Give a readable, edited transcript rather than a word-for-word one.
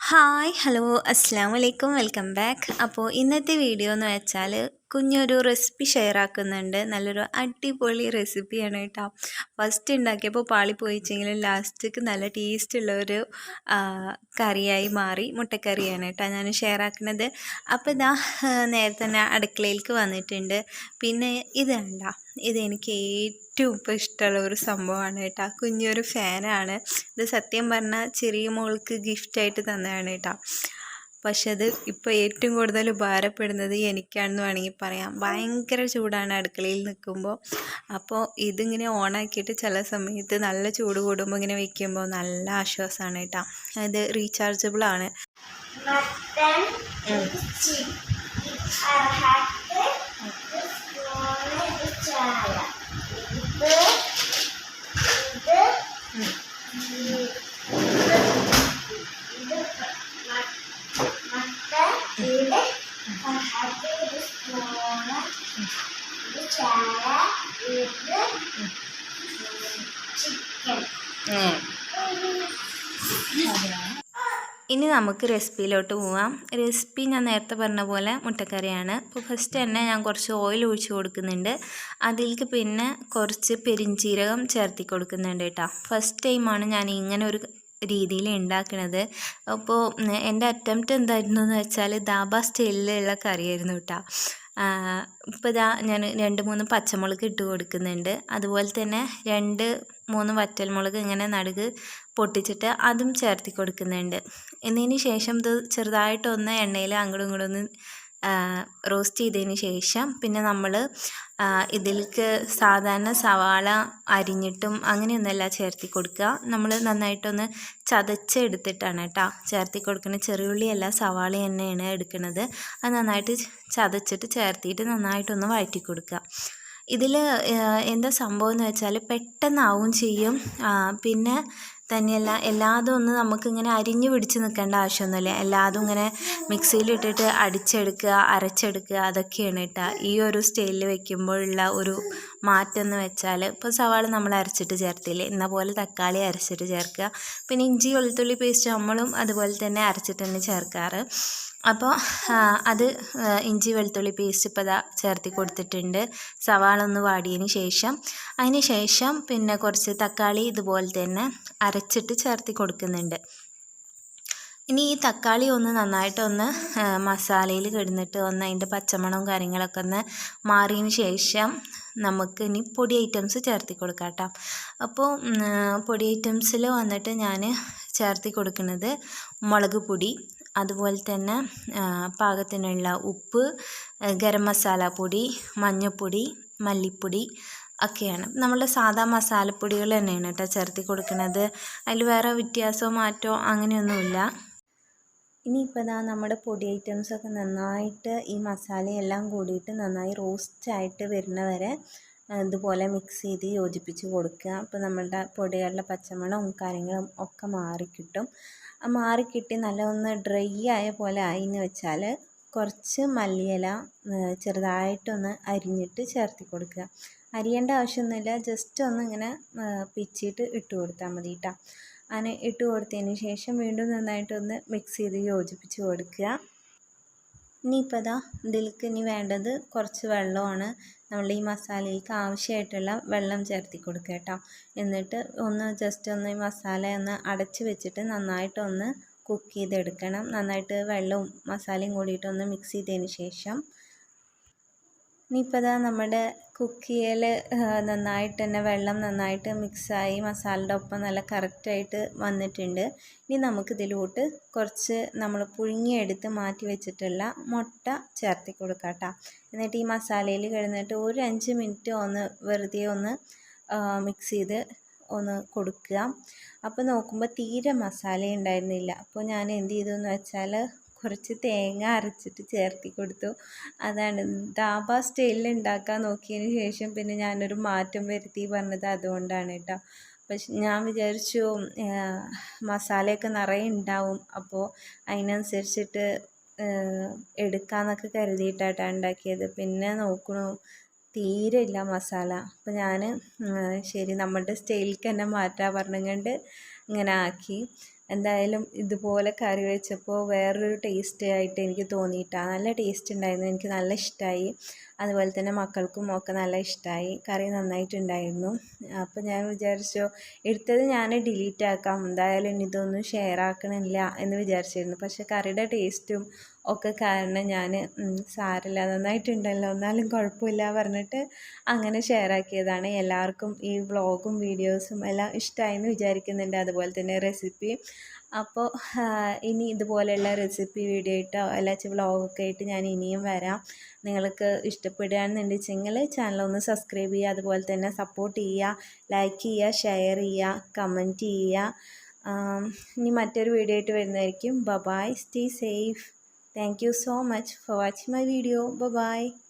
Hi hello അസ്സാം വലൈക്കും welcome back. അപ്പോൾ ഇന്നത്തെ വീഡിയോ എന്ന് വെച്ചാൽ കുഞ്ഞൊരു റെസിപ്പി ഷെയർ ആക്കുന്നുണ്ട്. നല്ലൊരു അടിപൊളി റെസിപ്പിയാണ് കേട്ടോ. ഫസ്റ്റ് ഉണ്ടാക്കിയപ്പോൾ പാളിപ്പോയിച്ചെങ്കിലും ലാസ്റ്റ്ക്ക് നല്ല ടേസ്റ്റുള്ള ഒരു കറിയായി മാറി. മുട്ടക്കറിയാണ് കേട്ടോ ഞാൻ ഷെയർ ആക്കുന്നത്. അപ്പോൾ ഇതാ നേരത്തെ തന്നെ അടുക്കളയിലേക്ക് വന്നിട്ടുണ്ട്. പിന്നെ ഇത് കണ്ട, ഇതെനിക്ക് ഏറ്റവും ഇപ്പോൾ ഇഷ്ടമുള്ള ഒരു സംഭവമാണ് കേട്ടോ. കുഞ്ഞൊരു ഫാനാണ് ഇത്. സത്യം പറഞ്ഞാൽ ചെറിയ മോൾക്ക് ഗിഫ്റ്റായിട്ട് തന്നതാണ് കേട്ടോ. പക്ഷെ അത് ഇപ്പോൾ ഏറ്റവും കൂടുതൽ ഉപകാരപ്പെടുന്നത് എനിക്കാണെന്ന് വേണമെങ്കിൽ പറയാം. ഭയങ്കര ചൂടാണ് അടുക്കളയിൽ നിൽക്കുമ്പോൾ. അപ്പോൾ ഇതിങ്ങനെ ഓണാക്കിയിട്ട് ചില സമയത്ത് നല്ല ചൂട് കൂടുമ്പോൾ ഇങ്ങനെ വെക്കുമ്പോൾ നല്ല ആശ്വാസമാണ് കേട്ടോ. ഇത് റീചാർജബിൾ ആണ്. ഇനി നമുക്ക് റെസിപ്പിയിലോട്ട് പോവാം. റെസിപ്പി ഞാൻ നേരത്തെ പറഞ്ഞ പോലെ മുട്ടക്കറിയാണ്. അപ്പോൾ ഫസ്റ്റ് തന്നെ ഞാൻ കുറച്ച് ഓയിൽ ഒഴിച്ച് കൊടുക്കുന്നുണ്ട്. അതിലേക്ക് പിന്നെ കുറച്ച് പെരിഞ്ചീരകം ചേർത്തി കൊടുക്കുന്നുണ്ട് കേട്ടോ. ഫസ്റ്റ് ടൈമാണ് ഞാൻ ഇങ്ങനെ ഒരു രീതിയിൽ ഉണ്ടാക്കുന്നത്. അപ്പോൾ എൻ്റെ അറ്റംപ്റ്റ് എന്തായിരുന്നു എന്ന് വെച്ചാൽ ധാബ സ്റ്റൈലിലുള്ള കറിയായിരുന്നു കേട്ടോ. ഇപ്പോൾ ഇതാ ഞാൻ 2-3 പച്ചമുളക് ഇട്ട് കൊടുക്കുന്നുണ്ട്. അതുപോലെ തന്നെ 2-3 വറ്റൽമുളക് ഇങ്ങനെ നടുക്ക് പൊട്ടിച്ചിട്ട് അതും ചേർത്തി കൊടുക്കുന്നുണ്ട്. എന്നതിന് ശേഷം ഇത് ചെറുതായിട്ടൊന്ന് എണ്ണയിൽ അങ്ങോട്ടും ഇങ്ങോട്ടും ഒന്ന് റോസ്റ്റ് ചെയ്തതിന് ശേഷം പിന്നെ നമ്മൾ ഇതിലേക്ക് സാധാരണ സവാള അരിഞ്ഞിട്ടും അങ്ങനെയൊന്നുമല്ല ചേർത്തി കൊടുക്കുക. നമ്മൾ നന്നായിട്ടൊന്ന് ചതച്ചെടുത്തിട്ടാണ് കേട്ടോ ചേർത്തി കൊടുക്കുന്നത്. ചെറിയുള്ളിയല്ല, സവാള തന്നെയാണ് എടുക്കുന്നത്. അത് നന്നായിട്ട് ചതച്ചിട്ട് ചേർത്തിയിട്ട് നന്നായിട്ടൊന്ന് വഴറ്റി കൊടുക്കുക. ഇതിൽ എന്താ സംഭവം എന്ന് വെച്ചാൽ പെട്ടെന്നാവും ചെയ്യും. പിന്നെ തന്നെയല്ല എല്ലാതും ഒന്ന് നമുക്കിങ്ങനെ അരിഞ്ഞു പിടിച്ച് നിൽക്കേണ്ട ആവശ്യമൊന്നുമില്ല. എല്ലാതും ഇങ്ങനെ മിക്സിയിലിട്ടിട്ട് അടിച്ചെടുക്കുക, അരച്ചെടുക്കുക, അതൊക്കെയാണ് കേട്ടോ ഈ ഒരു സ്റ്റൈലിൽ വെക്കുമ്പോഴുള്ള ഒരു മാറ്റം എന്ന് വെച്ചാൽ. ഇപ്പോൾ സവാള നമ്മൾ അരച്ചിട്ട് ചേർത്തില്ലേ, എന്ന പോലെ തക്കാളി അരച്ചിട്ട് ചേർക്കുക. പിന്നെ ഇഞ്ചി വെളുത്തുള്ളി പേസ്റ്റ് നമ്മളും അതുപോലെ തന്നെ അരച്ചിട്ട് തന്നെ ചേർക്കാറ്. അപ്പോൾ അത് ഇഞ്ചി വെളുത്തുള്ളി പേസ്റ്റ് ഇപ്പോൾ ഇതാ ചേർത്തി കൊടുത്തിട്ടുണ്ട്. സവാള ഒന്ന് വാടിയതിന് ശേഷം അതിന് ശേഷം പിന്നെ കുറച്ച് തക്കാളി ഇതുപോലെ തന്നെ അരച്ചിട്ട് ചേർത്തി കൊടുക്കുന്നുണ്ട്. ഇനി ഈ തക്കാളി ഒന്ന് നന്നായിട്ടൊന്ന് മസാലയിൽ കിടന്നിട്ട് ഒന്ന് അതിൻ്റെ പച്ചമണവും കാര്യങ്ങളൊക്കെ ഒന്ന് മാറിയതിന് ശേഷം നമുക്ക് ഇനി പൊടി ഐറ്റംസ് ചേർത്തി കൊടുക്കാം കേട്ടോ. അപ്പോൾ പൊടി ഐറ്റംസിൽ വന്നിട്ട് ഞാൻ ചേർത്തി കൊടുക്കുന്നത് മുളക് പൊടി, അതുപോലെ തന്നെ പാകത്തിനുള്ള ഉപ്പ്, ഗരം മസാല പൊടി, മഞ്ഞൾപ്പൊടി, മല്ലിപ്പൊടി ഒക്കെയാണ്. നമ്മളുടെ സാധാ മസാലപ്പൊടികൾ തന്നെയാണ് കേട്ടോ ചേർത്തി കൊടുക്കുന്നത്. അതിൽ വേറെ വ്യത്യാസമോ മാറ്റമോ അങ്ങനെയൊന്നുമില്ല. ഇനിയിപ്പോൾ ഇതാ നമ്മുടെ പൊടി ഐറ്റംസൊക്കെ നന്നായിട്ട് ഈ മസാലയെല്ലാം കൂടിയിട്ട് നന്നായി റോസ്റ്റായിട്ട് വരുന്ന വരെ ഇതുപോലെ മിക്സ് ചെയ്ത് യോജിപ്പിച്ച് കൊടുക്കുക. അപ്പോൾ നമ്മളുടെ പൊടികളുടെ പച്ചമണവും കാര്യങ്ങളും ഒക്കെ മാറിക്കിട്ടും. മാറിക്കിട്ടി നല്ല ഒന്ന് ഡ്രൈ ആയ പോലെ ആയിന്ന് വെച്ചാൽ കുറച്ച് മല്ലിയില ചെറുതായിട്ടൊന്ന് അരിഞ്ഞിട്ട് ചേർത്തി കൊടുക്കുക. അരിയേണ്ട ആവശ്യമൊന്നുമില്ല, ജസ്റ്റ് ഒന്ന് ഇങ്ങനെ പിച്ചിട്ട് ഇട്ട് കൊടുത്താൽ മതി കേട്ടോ. അങ്ങനെ ഇട്ട് കൊടുത്തതിന് ശേഷം വീണ്ടും നന്നായിട്ടൊന്ന് മിക്സ് ചെയ്ത് യോജിപ്പിച്ച് കൊടുക്കുക. ഇനിയിപ്പോൾ ഇതാ ഇതിലേക്ക് ഇനി വേണ്ടത് കുറച്ച് വെള്ളമാണ്. നമ്മൾ ഈ മസാലയ്ക്ക് ആവശ്യമായിട്ടുള്ള വെള്ളം ചേർത്തി കൊടുക്കുക കേട്ടോ. എന്നിട്ട് ഒന്ന് ജസ്റ്റ് ഒന്ന് ഈ മസാല ഒന്ന് അടച്ച് വെച്ചിട്ട് നന്നായിട്ടൊന്ന് കുക്ക് ചെയ്തെടുക്കണം. നന്നായിട്ട് വെള്ളവും മസാലയും കൂടിയിട്ടൊന്ന് മിക്സ് ചെയ്തതിന് ശേഷം ഇനിയിപ്പോൾ ഇതാ നമ്മുടെ കുക്ക് ചെയ്യൽ നന്നായിട്ട് തന്നെ വെള്ളം നന്നായിട്ട് മിക്സായി മസാലയുടെ ഒപ്പം നല്ല കറക്റ്റായിട്ട് വന്നിട്ടുണ്ട്. ഇനി നമുക്കിതിലോട്ട് കുറച്ച് നമ്മൾ പുഴുങ്ങിയെടുത്ത് മാറ്റി വെച്ചിട്ടുള്ള മുട്ട ചേർത്തി കൊടുക്കാം കേട്ടോ. എന്നിട്ട് ഈ മസാലയിൽ കിടന്നിട്ട് ഒരു 5 മിനിറ്റ് ഒന്ന് വെറുതെ ഒന്ന് മിക്സ് ചെയ്ത് ഒന്ന് കൊടുക്കുക. അപ്പോൾ നോക്കുമ്പോൾ തീരെ മസാല ഉണ്ടായിരുന്നില്ല. അപ്പോൾ ഞാൻ എന്ത് ചെയ്തു എന്ന് വെച്ചാൽ കുറച്ച് തേങ്ങ അരച്ചിട്ട് ചേർത്തി കൊടുത്തു. അതാണ് ധാബ സ്റ്റൈലിൽ ഉണ്ടാക്കാൻ നോക്കിയതിന് ശേഷം പിന്നെ ഞാനൊരു മാറ്റം വരുത്തി പറഞ്ഞത് അതുകൊണ്ടാണ് കേട്ടോ. പക്ഷെ ഞാൻ വിചാരിച്ചു മസാലയൊക്കെ നിറയെ ഉണ്ടാവും, അപ്പോൾ അതിനനുസരിച്ചിട്ട് എടുക്കാമെന്നൊക്കെ കരുതിയിട്ടാണ് ഉണ്ടാക്കിയത്. പിന്നെ നോക്കണു തീരെ ഇല്ല മസാല. അപ്പോൾ ഞാൻ ശരി നമ്മുടെ സ്റ്റൈലിലേക്ക് തന്നെ മാറ്റാൻ പറഞ്ഞുകൊണ്ട് ഇങ്ങനെ ആക്കി. എന്തായാലും ഇതുപോലെ കറി വെച്ചപ്പോൾ വേറൊരു ടേസ്റ്റ് ആയിട്ട് എനിക്ക് തോന്നിയിട്ടാണ്. നല്ല ടേസ്റ്റ് ഉണ്ടായിരുന്നു, എനിക്ക് നല്ല ഇഷ്ടമായി. അതുപോലെ തന്നെ മക്കൾക്കും ഒക്കെ നല്ല ഇഷ്ടമായി, കറി നന്നായിട്ടുണ്ടായിരുന്നു. അപ്പോൾ ഞാൻ വിചാരിച്ചു എടുത്തത് ഞാൻ ഡിലീറ്റ് ആക്കാം, എന്തായാലും ഇതൊന്നും ഷെയർ ആക്കണില്ല എന്ന് വിചാരിച്ചിരുന്നു. പക്ഷേ കറിയുടെ ടേസ്റ്റും ഒക്കെ കാരണം ഞാൻ സാരില്ല, നന്നായിട്ടുണ്ടല്ലോ, എന്നാലും കുഴപ്പമില്ല പറഞ്ഞിട്ട് അങ്ങനെ ഷെയർ ആക്കിയതാണ്. എല്ലാവർക്കും ഈ വ്ളോഗും വീഡിയോസും എല്ലാം ഇഷ്ടമായെന്ന് വിചാരിക്കുന്നുണ്ട്, അതുപോലെ തന്നെ റെസിപ്പി. അപ്പോൾ ഇനി ഇതുപോലെയുള്ള റെസിപ്പി വീഡിയോ ആയിട്ടോ അല്ലാച്ച വ്ളോഗൊക്കെ ആയിട്ട് ഞാൻ ഇനിയും വരാം. നിങ്ങൾക്ക് ഇഷ്ടപ്പെടുകയാണെന്നുണ്ടെങ്കിൽ ചാനലൊന്ന് സബ്സ്ക്രൈബ് ചെയ്യുക, അതുപോലെ തന്നെ സപ്പോർട്ട് ചെയ്യുക, ലൈക്ക് ചെയ്യുക, ഷെയർ ചെയ്യുക, കമൻറ്റ് ചെയ്യുക. ഇനി മറ്റൊരു വീഡിയോ ആയിട്ട് വരുന്നതായിരിക്കും. Bye, stay safe. Thank you so much for watching my video. Bye bye.